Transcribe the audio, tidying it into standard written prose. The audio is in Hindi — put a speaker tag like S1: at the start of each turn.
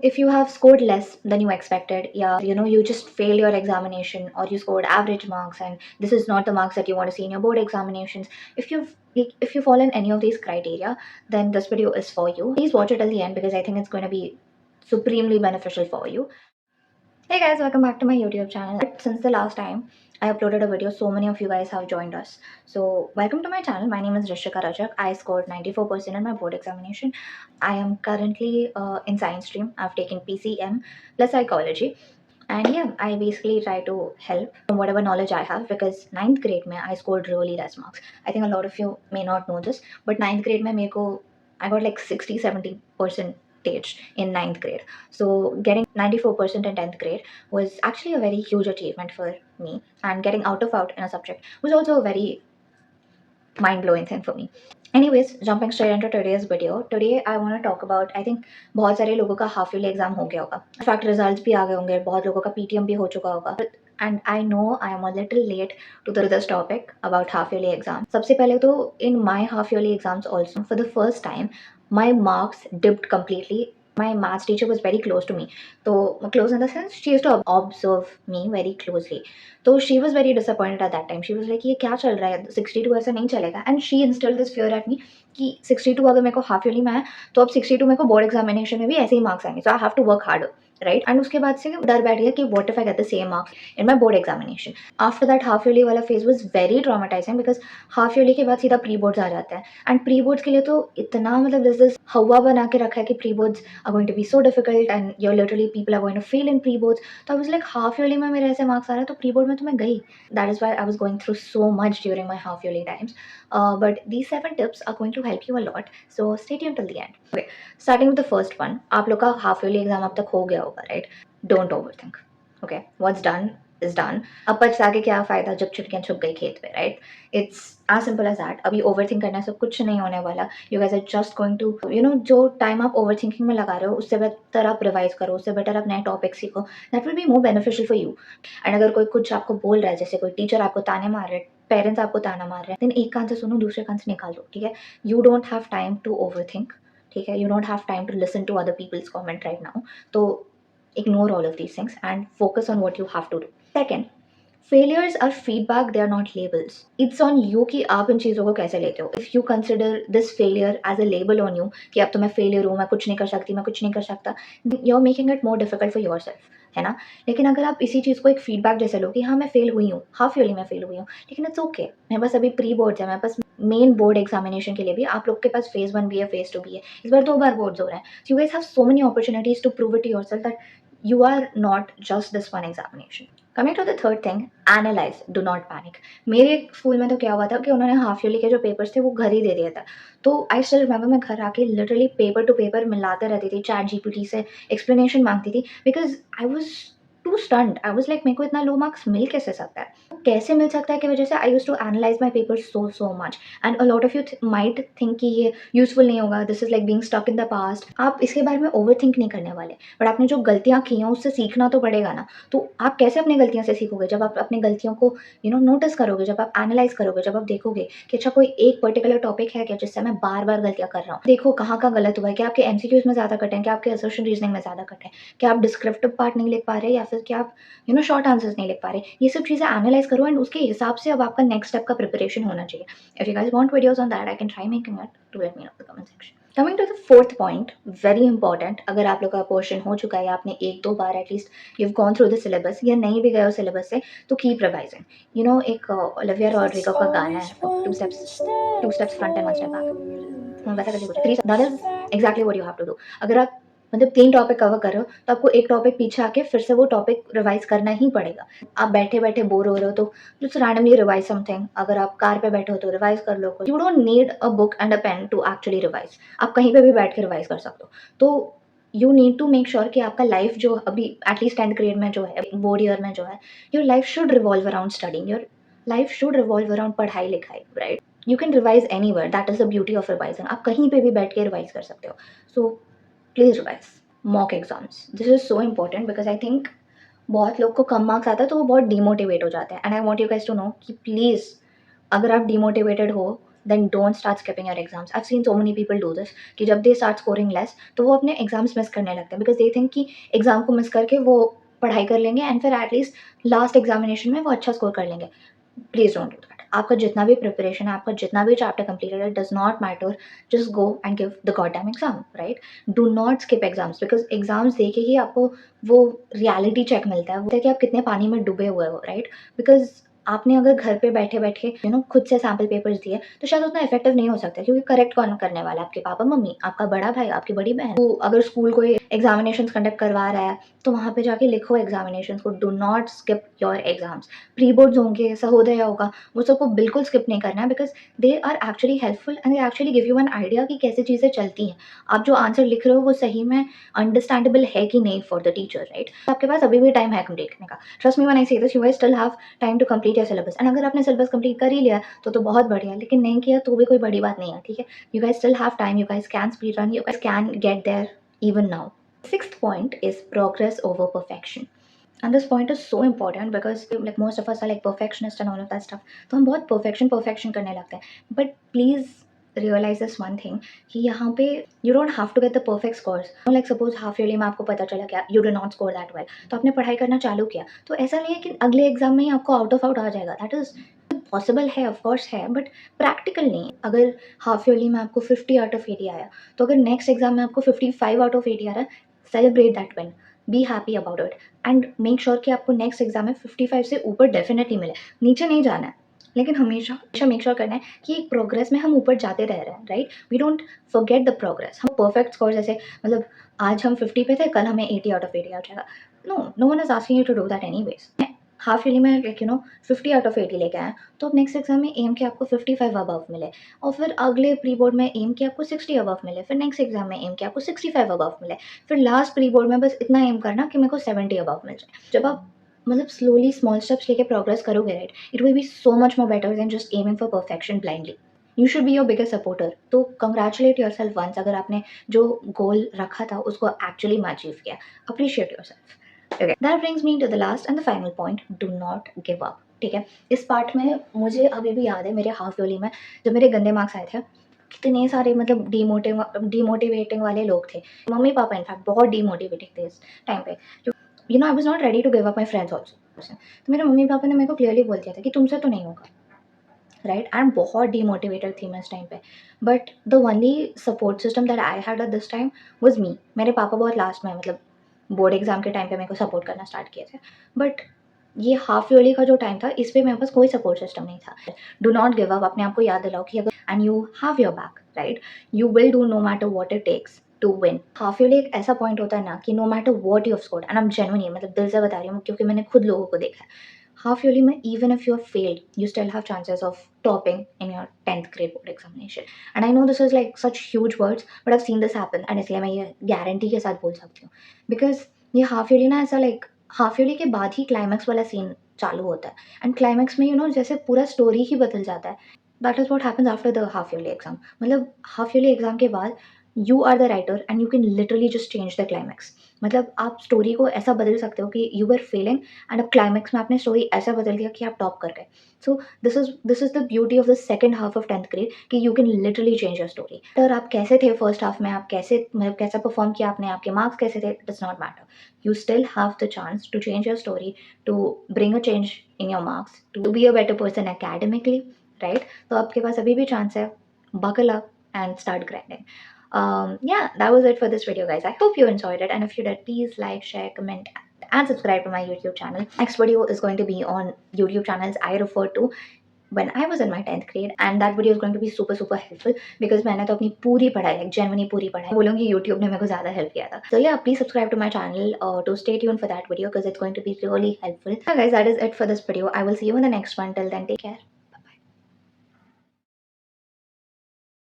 S1: If you have scored less than you expected, yeah, you just failed your examination or you scored average marks and this is not the marks that you want to see in your board examinations. If you fall in any of these criteria, then this video is for you. Please watch it till the end because I think it's going to be supremely beneficial for you. Hey guys, welcome back to my YouTube channel. Since the last time I uploaded a video, so many of you guys have joined us. So welcome to my channel. My name is Rishika Rajak. I scored 94% in my board examination. I am currently in science stream. I've taken PCM plus psychology. And yeah, I basically try to help from whatever knowledge I have because ninth grade mein I scored really less marks. I think a lot of you may not know this, but ninth grade mein I got like 60-70% in ninth grade. So getting 94% in 10th grade was actually a very huge achievement for me. And getting out in a subject was also a very mind-blowing thing for me. Anyways, jumping straight into today's video. Today I want to talk about, I think बहुत सारे लोगों का हाफ ईयरली एग्जाम हो गया होगा. इनफैक्ट रिजल्ट्स भी आ गए होंगे, बहुत लोगों का पीटीएम भी हो चुका होगा. And I know I am a little late to this topic about half yearly exam. सबसे पहले तो in my half yearly exams also, for the first time, my marks dipped completely. My maths teacher was very close to me. So close in the sense she used to observe me very closely. तो she was very disappointed at that time. She was like ये क्या चल रहा है, 62 ऐसा नहीं चलेगा. And she install this fear at me कि 62 अगर मेरे को हाफ ईयरली में है तो अब 62 मेरे को बोर्ड एग्जामिनेशन में भी ऐसे ही मार्क्स आएंगे. So I have to work hard, right. And उसके बाद से डर बैठ गया कि what if I get the same marks in my board examination. After that half yearly वाला phase was very traumatising because half yearly के बाद सीधा प्री बोर्ड्स आ जाता है. एंड प्री बोर्ड्स के लिए तो इतना मतलब दिस हवा बना के रखा है कि pre boards are going to be so difficult and your literally people are going to fail in pre boards. तो I was like half yearly में मेरे ऐसे मार्क्स आ रहे हैं तो प्री बोर्ड में तो मैं गई. That is why I was going through so much during my half yearly times. But these 7 tips are going to help you a lot. So stay tuned till the end. Okay, starting with the first one. आप लोग का half yearly exam अब तक हो गया होगा, right? Don't overthink. Okay, what's done is done. अब पछता के क्या फ़ायदा जब चिड़ियाँ छुप गई खेत में, right? It's as simple as that. अभी overthink करने से कुछ नहीं होने वाला. You guys are just going to, जो time आप overthinking में लगा रहे हो उससे बेहतर आप revise करो, उससे बेटर आप नए टॉपिक सीखो. That will be more beneficial for you. And अगर कोई कुछ आपको बोल रहा है, जैसे कोई टीचर आपको ताने मार रहे हैं, पेरेंट्स आपको ताना मार रहे हैं, देन एक कान से सुनो, दूसरे कान से निकाल दो, ठीक है. You don't have time to overthink, ठीक है. You don't have time to listen to other people's comment right now. तो ignore all of these things and focus on what you have to do. Second, failures are feedback, they are not labels. It's on you कि आप इन चीज़ों को कैसे लेते हो. If you consider this failure as a label on you कि अब तो मैं फेलियर हूँ, मैं कुछ नहीं कर सकती, मैं कुछ नहीं कर सकता, you are making it more difficult for yourself, है ना. लेकिन अगर आप इसी चीज़ को एक फीडबैक जैसे लो कि हाँ मैं फेल हुई हूँ, हाफ ईयरली में फेल हुई हूँ, लेकिन इट्स ओके. मेरे पास अभी प्री बोर्ड्स है, मेरे पास मेन बोर्ड एग्जामिनेशन के लिए भी आप लोग के पास फेज 1 भी है, फेज 2 भी है, इस बार 2 बार बोर्ड्स हो रहे हैं. So you guys have so many opportunities to prove it to yourself that you are not just this one examination. Coming to the third thing, analyze, do not panic. मेरे स्कूल में तो क्या हुआ था कि उन्होंने हाफ ईयरली के जो पेपर्स थे वो घर ही दे दिया था. तो आई स्टिल रिमेंबर मैं घर आके लिटरली पेपर टू पेपर मिलाते रहती थी, चैट जीपीटी से एक्सप्लेनेशन मांगती थी because I was too stunned. I was like मेरे को इतना लो मार्क्स मिल कैसे सकता है, कैसे मिल सकता है की वजह से I used to analyse my paper so much. And a lot of you might think कि ये यूजफुल नहीं होगा, this is like being stuck in the past. आप इसके बारे में ओवर थिंक नहीं करने वाले, बट आपने जो गलतियाँ की हैं उससे सीखना तो पड़ेगा ना. तो आप कैसे अपनी गलतियों से सीखोगे? जब आप अपनी गलतियों को नोटिस करोगे, जब आप एनालाइज करोगे, जब आप देखोगे कि अच्छा कोई एक पर्टिकुलर टॉपिक है क्या जिससे मैं बार बार गलतियाँ कर रहा हूँ. देखो कहाँ का गलत हुआ है, क्या आपके एमसीक्यूज में ज़्यादा कटे हैं, क्या आपके असर्शन रीजनिंग में ज़्यादा कटे हैं, क्या आप डिस्क्रिप्टिव पार्ट नहीं लिख पा रहे या फिर क्या आप शॉर्ट आंसर्स नहीं लिख पा रहे. ये सब चीज़ें एनालाइज करो एंड उसके हिसाब से अब आपका नेक्स्ट स्टेप का प्रिपरेशन होना चाहिए. If you guys want videos on that I can try making it. To let me know in the comment section. Coming to the fourth point, very important. अगर आप लोग का पोर्शन हो चुका है या आपने 1-2 बार at least you gone through the syllabus या नहीं भी गए हो सिलेबस से, तो कीप रिवाइजिंग. एक ओलिविया रॉड्रिगो का गाना है, two steps front and one step back, वैसा करके कुछ 3 that is exactly what you have to do. अगर आप मतलब 3 टॉपिक कवर कर रहे हो तो आपको एक टॉपिक पीछे आके फिर से वो टॉपिक रिवाइज करना ही पड़ेगा. आप बैठे बैठे बोर हो रहे हो तो जस्ट रैंडमली रिवाइज समथिंग. अगर आप कार पे बैठे हो तो रिवाइज कर लो. You don't need a book and a pen to actually revise. आप कहीं पे भी बैठ के रिवाइज कर सकते हो. तो you need to make sure कि आपका लाइफ जो अभी एटलीस्ट 10th ग्रेड में जो है, बोर्ड ईयर में जो है, your life should revolve around studying. Your life should revolve around पढ़ाई लिखाई, right. You can revise anywhere, that is the beauty of revising. आप कहीं पे भी बैठ के रिवाइज कर सकते हो. So please revise. Mock exams, this is so important because I think बहुत लोग को कम मार्क्स आता है तो वो बहुत डिमोटिवेट हो जाते हैं. And I want you guys to know कि प्लीज़ अगर आप डिमोटिवेटेड हो then don't start skipping your exams. I've seen so many people do this कि जब they start scoring less तो वो अपने एग्जाम्स मिस करने लगते हैं because they think कि एग्जाम को मिस करके वो पढ़ाई कर लेंगे एंड फिर एटलीस्ट लास्ट एग्जामिनेशन में वो अच्छा स्कोर कर लेंगे. Please don't do that. आपका जितना भी प्रिपरेशन है, आपका जितना भी चैप्टर कंप्लीटेड है, does not matter. Just go and give the god damn exam, right. Do not skip exams because exams देके ही आपको वो रियलिटी चेक मिलता है, वो है कि आप कितने पानी में डूबे हुए हो, राइट. बिकॉज आपने अगर घर पे बैठे बैठे खुद से सैम्पल पेपर्स दिए तो शायद उतना इफेक्टिव नहीं हो सकता क्योंकि करेक्ट कौन करने वाला है? आपके पापा मम्मी, आपका बड़ा भाई, आपकी बड़ी बहन. तो अगर स्कूल कोई एग्जामिनेशन कंडक्ट करवा रहा है तो वहाँ पे जाके लिखो एग्जामिनेशन को. Do not skip your exams. Pre boards होंगे, सहोदय होगा, वो सबको बिल्कुल स्किप नहीं करना है because they are actually helpful and they actually give you an idea कि कैसे चीज़ें चलती हैं. आप जो आंसर लिख रहे हो वो सही में अंडरस्टैंडेबल है कि नहीं फॉर द टीचर, राइट. आपके पास अभी भी टाइम है कंप्लीट करने का. Trust me when I say this, you guys still have time to complete your syllabus. एंड अगर आपने सिलेबस कंप्लीट कर ही लिया तो बहुत बढ़िया, लेकिन नहीं किया तो भी कोई बड़ी बात नहीं है, ठीक है. You guys still have time, you guys can speed run, you guys can get there even now. Sixth point is progress over perfection. And this point is so important because like most of us are like perfectionists and all of that stuff. तो हम बहुत perfection करने लगते हैं. But please realize this one thing कि यहाँ पे you don't have to get the perfect scores. Like suppose half yearly में आपको पता चला क्या you did not score that well, तो आपने पढ़ाई करना चालू किया, तो ऐसा नहीं है कि अगले एग्जाम में ही आपको आउट ऑफ आउट आ जाएगा. दैट इज पॉसिबल है, ऑफ कोर्स है, बट प्रैक्टिकल नहीं है. अगर हाफ ईयरली में आपको 50 आउट ऑफ 80 आया तो अगर नेक्स्ट एग्जाम में आपको 55 आउट ऑफ 80 आ रहा है, celebrate that win, be happy about it and make sure कि आपको नेक्स्ट एग्जाम में 55 से ऊपर डेफिनेटली मिले. नीचे नहीं जाना है, लेकिन हमेशा हमेशा मेक श्योर करना है कि एक प्रोग्रेस में हम ऊपर जाते रह रहे हैं, right. We don't forget the progress. हम परफेक्ट स्कोर जैसे मतलब आज हम 50 पे थे, कल हमें 80 आउट ऑफ 80 आ जाएगा. No one is asking you to do that anyways. Half yearly में लाइक 50 आउट ऑफ 80 लेके आए तो अब नेक्स्ट एग्जाम में एम के आपको 55 अबव मिले, और फिर अगले प्री बोर्ड में एम के आपको 60 अबव मिले, फिर नेक्स्ट एग्जाम में एम के आपको 65 अबव मिले, फिर लास्ट प्री बोर्ड में बस इतना एम करना कि मेरे को 70 अबव मिल जाए. जब आप मतलब स्लोली स्मॉल स्टेप्स लेके प्रोग्रेस करोगे, right, it will be so much more better than just aiming for perfection blindly. You should be your biggest supporter. तो कंग्रेचुलेट योर सेल्फ वंस अगर आपने जो गोल रखा था उसको एक्चुअली में अचीव किया. Appreciate your self. Okay, that brings me to the last and the final point. Do not give up. ठीक है, इस पार्ट में मुझे अभी भी याद है मेरे हाफ ईयरली में जब मेरे गंदे मार्क्स आए थे, कितने सारे मतलब डीमोटिवेटिंग वाले लोग थे. मम्मी पापा इनफैक्ट बहुत डीमोटिवेटिंग थे इस टाइम पे. I was not ready to give up my friends also. तो मेरे मम्मी पापा ने मेरे को क्लियरली बोल दिया था कि तुमसे तो नहीं होगा, राइट. एंड बहुत डीमोटिवेटेड थी मैं इस टाइम पे. But the only support system that I had at this time was me. मेरे पापा बहुत लास्ट में मतलब बोर्ड एग्जाम के टाइम पे मेरे को सपोर्ट करना स्टार्ट किए थे. बट ये हाफ ईयरली का जो टाइम था इस पर मेरे पास कोई सपोर्ट सिस्टम नहीं था. Do not give up. अपने आप को याद दिलाओ कि अगर and you have your back, right, you will do no matter what it takes to win. Half yearly एक ऐसा पॉइंट होता है ना कि no matter what you have scored, and I am genuinely मतलब दिल से बता रही हूँ क्योंकि मैंने खुद लोगों को देखा है. हाफ ईयरली में even if you have failed, you still have chances of topping in your 10th grade board examination. And I know this is like such huge words, but I've seen this happen, and इसलिए मैं ये गारंटी के साथ बोल सकती हूँ. बिकॉज ये हाफ ईयरली ना ऐसा लाइक हाफ ईयरली के बाद ही क्लाइमैक्स वाला सीन चालू होता है. एंड क्लाइमैक्स में जैसे पूरा स्टोरी ही बदल जाता है. That is what happens after the half yearly exam. मतलब हाफ ईयरली एग्जाम के बाद you are the writer and you can literally just change the climax. मतलब आप स्टोरी को ऐसा बदल सकते हो कि यू वर फेलिंग एंड अब क्लाइमैक्स में आपने स्टोरी ऐसा बदल दिया कि आप टॉप कर गए. So this is the beauty of the second half of 10th grade कि you can literally change your story. और आप कैसे थे फर्स्ट हाफ में, आप कैसे मतलब कैसा परफॉर्म किया आपने, आपके मार्क्स कैसे थे, does not matter. You still have the chance to change your story, to bring a change in your marks, to be a better person academically, right. तो आपके पास अभी भी चांस है. Buckle up and start grinding. Yeah, that was it for this video, guys. I hope you enjoyed it, and if you did, please like, share, comment, and subscribe to my YouTube channel. Next video is going to be on YouTube channels I referred to when I was in my 10th grade, and that video is going to be super helpful because मैंने तो अपनी पूरी पढ़ाई like genuinely पूरी पढ़ाई बोलूँगी YouTube ने मेरे को ज़्यादा help किया था. So yeah, please subscribe to my channel to stay tuned for that video because it's going to be really helpful. So guys, that is it for this video. I will see you in the next one. Till then, take care.